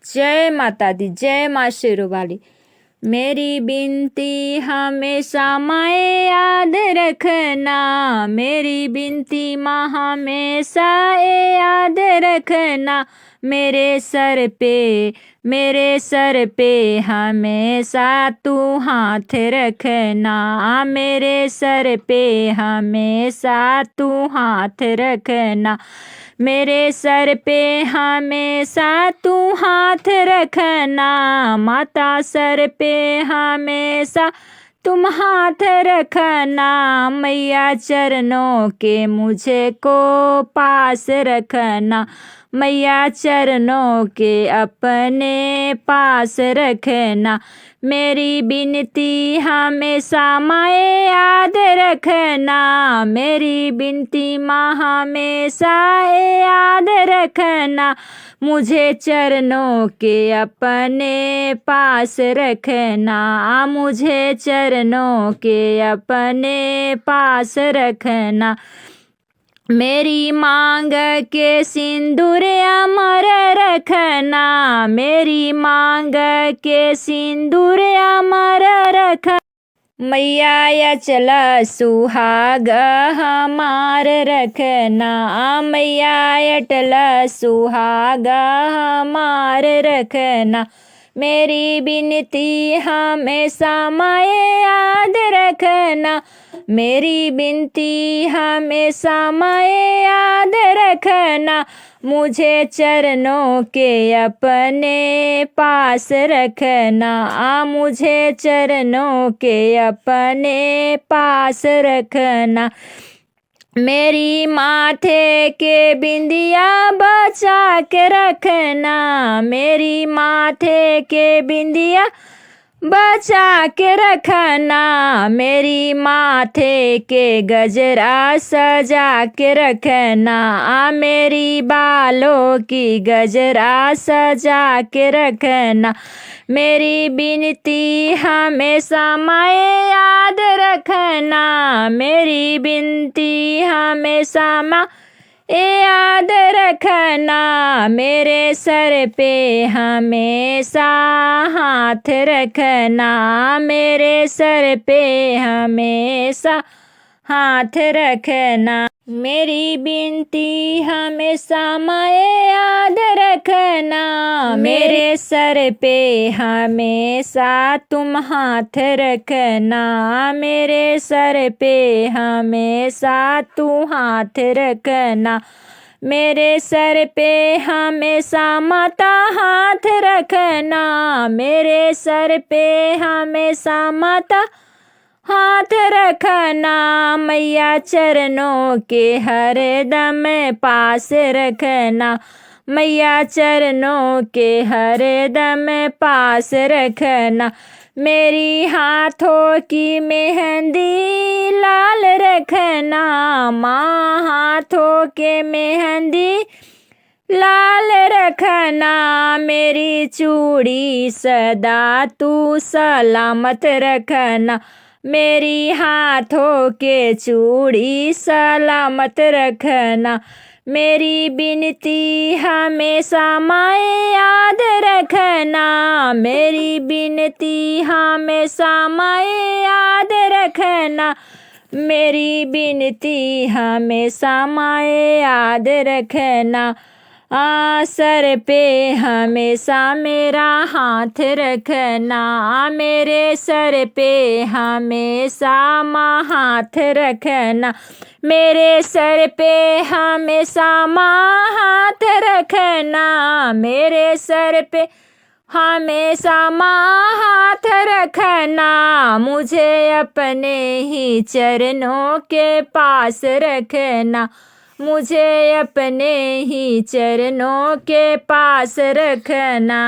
जय माता दी, जय माँ शेरों वाली। मेरी बिनती हमेशा माए याद रखना, मेरी बिनती माँ हमेशा याद रखना। मेरे सर पे हमेशा तू हाथ रखना, मेरे सर पे हमेशा तू हाथ रखना। मेरे सर पे हमेशा तू हाथ रखना, माता सर पे हमेशा तुम हाथ रखना। मैया चरणों के मुझे को पास रखना, मैया चरणों के अपने पास रखना। मेरी बिनती हमेशा माए याद रखना, मेरी बिनती माँ हमेशा याद रखना। मुझे चरणों के अपने पास रखना, मुझे चरणों के अपने पास रखना। मेरी मांग के सिंदूर अमर रखना, मेरी मांग के सिंदूर अमर रखना। मैया चला सुहाग हमार रखना, मैया अटला सुहाग हमार रखना। मेरी बिनती हमेशा माए याद रखना, मेरी बिनती हमेशा माए याद रखना। मुझे चरणों के अपने पास रखना, मुझे चरणों के अपने पास रखना। मेरी माथे के बिंदिया बचा के रखना, मेरी माथे के बिंदिया बचा के रखना। मेरी माथे के गजरा सजा के रखना, मेरी बालों की गजरा सजा के रखना। मेरी बिनती हमेशा माए याद रखना, मेरी बिनती हमेशा माँ याद रखना। मेरे सर पे हमेशा हाथ रखना, मेरे सर पे हमेशा हाथ रखना। मेरी बिनती हमेशा माए याद रखना, मेरे सर पे हमेशा तुम हाथ रखना, मेरे सर पे हमेशा तू हाथ रखना। मेरे सर पे हमेशा माता हाथ रखना, मेरे सर पे हमेशा माता हाथ रखना। मैया चरणों के हर दम पास रखना, मैया चरणों के हर दम पास रखना। मेरी हाथों की मेहंदी लाल रखना, माँ हाथों के मेहंदी लाल रखना। मेरी चूड़ी सदा तू सलामत रखना, मेरी हाथों के चूड़ी सलामत रखना। मेरी बिनती हमेशा माए याद रखना, मेरी बिनती हमेशा माए याद रखना। मेरी बिनती हमेशा माए याद रखना। सर पे हमेशा मेरा हाथ रखना, मेरे सर पे हमेशा माँ हाथ रखना। मेरे सर पे हमेशा माँ हाथ रखना, मेरे सर पे हमेशा माँ हाथ रखना। मुझे अपने ही चरणों के पास रखना, मुझे अपने ही चरणों के पास रखना।